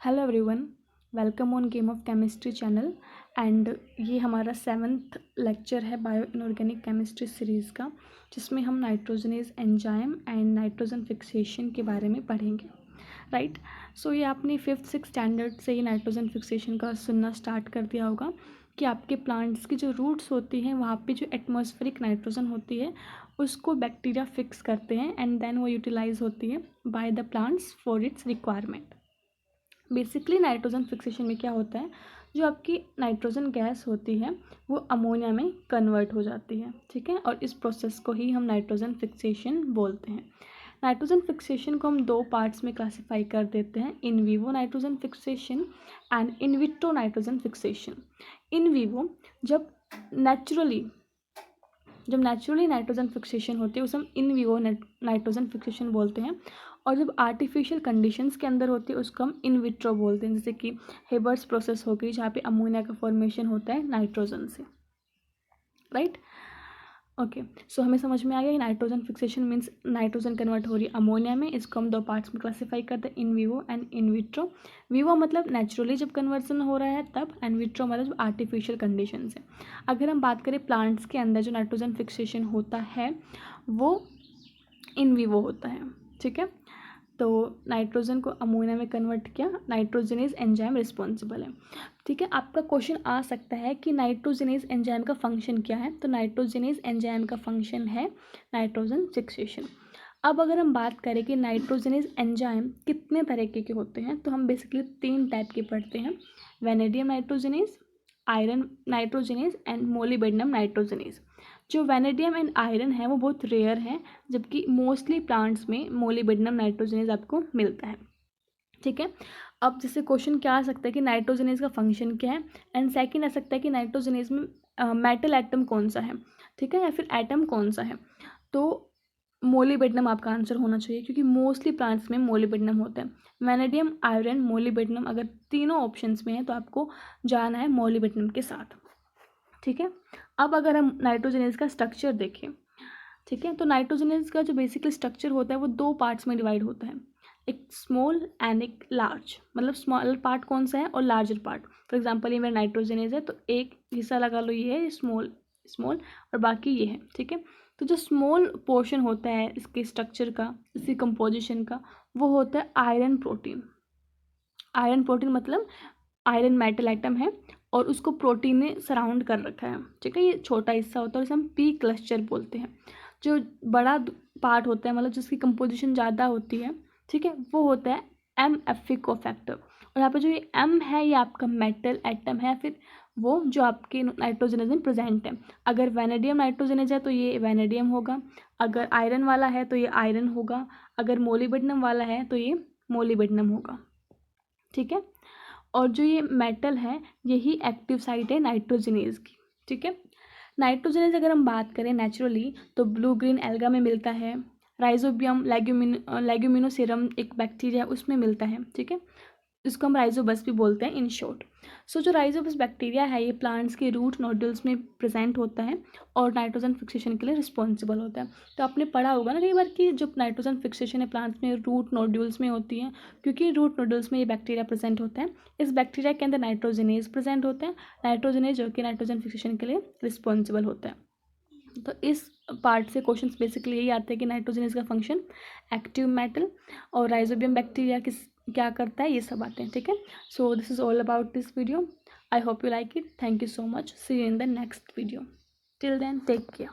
Hello everyone, welcome on game of chemistry channel. And ये हमारा 7th lecture है bio inorganic chemistry series का, जिसमें हम nitrogenase enzyme and nitrogen fixation के बारे में पढ़ेंगे। राइट। सो ये आपने 5th-6th स्टैंडर्ड से ही नाइट्रोजन फिक्सेशन का सुनना स्टार्ट कर दिया होगा कि आपके प्लांट्स की जो रूट्स होती हैं वहाँ पे जो एटमॉस्फेरिक नाइट्रोजन होती है उसको बैक्टीरिया फिक्स करते हैं एंड देन वो यूटिलाइज होती है by the plants for its requirement. Basically nitrogen fixation में क्या होता है, जो आपकी नाइट्रोजन गैस होती है वो अमोनिया में कन्वर्ट हो जाती है। ठीक है, और इस प्रोसेस को ही हम नाइट्रोजन फिक्सेशन बोलते हैं। नाइट्रोजन फिक्सेशन को हम दो पार्ट्स में क्लासिफाई कर देते हैं, in vivo nitrogen fixation and in vitro nitrogen fixation. In vivo जब नेचुरली नाइट्रोजन फिक्सेशन होती है उसे हम इन विवो नाइट्रोजन फिक्सेशन बोलते हैं, और जब आर्टिफिशियल कंडीशंस के अंदर होती है उसको हम इन विट्रो बोलते हैं, जैसे कि हेबर्स प्रोसेस हो गई जहाँ पे अमोनिया का फॉर्मेशन होता है नाइट्रोजन से। राइट। ओके, सो हमें समझ में आ गया कि nitrogen fixation means nitrogen convert हो रही है अमोनिया में। इसको हम दो पार्ट्स में क्लासीफाई करते हैं, in vivo and in vitro. Vivo मतलब नेचुरली जब कन्वर्सन हो रहा है तब, एंड विट्रो मतलब आर्टिफिशियल कंडीशन से। अगर हम बात करें प्लांट्स के अंदर जो नाइट्रोजन फिक्सेशन होता है वो इन विवो होता है। ठीक है, तो नाइट्रोजन को अमोनिया में कन्वर्ट किया, नाइट्रोजनेज एंजाइम रिस्पॉन्सिबल है। ठीक है, आपका क्वेश्चन आ सकता है कि नाइट्रोजनेज एंजाइम का फंक्शन क्या है। तो नाइट्रोजनेज एंजाइम का फंक्शन है नाइट्रोजन फिक्सेशन। अब अगर हम बात करें कि नाइट्रोजनेज एंजाइम कितने तरीके के होते हैं, तो हम बेसिकली 3 टाइप के पढ़ते हैं, vanadium nitrogenase, iron nitrogenase and molybdenum nitrogenase. जो वेनेडियम एंड आयरन है वो बहुत रेयर है, जबकि मोस्टली प्लांट्स में मोलिबेडिनम नाइट्रोजनेज आपको मिलता है। ठीक है, अब जैसे क्वेश्चन क्या आ सकता है कि नाइट्रोजनेज का फंक्शन क्या है, एंड सेकंड आ सकता है कि नाइट्रोजनेज में मेटल एटम कौन सा है, ठीक है, या फिर एटम कौन सा है। तो मोलिबेडिनम आपका आंसर होना चाहिए, क्योंकि मोस्टली प्लांट्स में मोलिबेडिनम होता है। वेनेडियम, आयरन, मोलिबेडिनम अगर तीनों ऑप्शंस में है तो आपको जाना है मोलिबेडिनम के साथ। ठीक है, अब अगर हम नाइट्रोजनेज का स्ट्रक्चर देखें, ठीक है, तो नाइट्रोजनेज का जो बेसिकली स्ट्रक्चर होता है वो दो पार्ट्स में डिवाइड होता है, एक स्मॉल एंड एक लार्ज। मतलब स्मॉल पार्ट कौन सा है और लार्जर पार्ट। फॉर एग्जांपल ये मेरा नाइट्रोजनेज है तो एक हिस्सा लगा लो ये है स्मॉल स्मॉल और बाकी ये है। ठीक है, तो जो स्मॉल पोर्शन होता है इसके स्ट्रक्चर का, इसकी कंपोजिशन का, वो होता है आयरन प्रोटीन। आयरन प्रोटीन मतलब आयरन मेटल एटम है और उसको प्रोटीन ने सराउंड कर रखा है। ठीक है, ये छोटा हिस्सा होता है, इसे हम पी क्लस्टर बोलते हैं। जो बड़ा पार्ट होता है, मतलब जिसकी कंपोजिशन ज़्यादा होती है, ठीक है, वो होता है एम एफ कोफैक्टर। और यहाँ पे जो ये एम है ये आपका मेटल एटम है, फिर वो जो आपके नाइट्रोजनेज में प्रेजेंट है। अगर वेनेडियम नाइट्रोजनेज है तो ये वेनेडियम होगा, अगर आयरन वाला है तो ये आयरन होगा, अगर मोलिबेडिनम वाला है तो ये मोलिबेडिनम होगा। ठीक है, और जो ये मेटल है यही एक्टिव साइट है नाइट्रोजनेज की। ठीक है, नाइट्रोजनेज अगर हम बात करें नेचुरली तो ब्लू ग्रीन एल्गा में मिलता है, राइजोबियम लेग्यूमिनोसेरम एक बैक्टीरिया उसमें मिलता है। ठीक है, इसको हम राइजोबस भी बोलते हैं इन शॉर्ट। सो जो राइजोबस बैक्टीरिया है ये प्लांट्स के रूट नोड्यूल्स में प्रेजेंट होता है और नाइट्रोजन फिक्सेशन के लिए रिस्पॉन्सिबल होता है। तो आपने पढ़ा होगा ना कई बार कि जो नाइट्रोजन फिक्सेशन है प्लांट्स में रूट नोड्यूल्स में होती है, क्योंकि रूट नोड्यूल्स में ये बैक्टीरिया प्रेजेंट होता है। इस बैक्टीरिया के अंदर नाइट्रोजनेज प्रेजेंट होते हैं, नाइट्रोजनेज जो कि नाइट्रोजन फिक्सेशन के लिए रिस्पॉन्सिबल होता है। तो इस पार्ट से क्वेश्चंस बेसिकली यही आते हैं कि नाइट्रोजनेज का फंक्शन एक्टिव मेटल और राइजोबियम बैक्टीरिया क्या करता है, ये सब आते हैं। ठीक है, so this is all about this video. I hope you like it. Thank you so much. See you in the next video. Till then take care.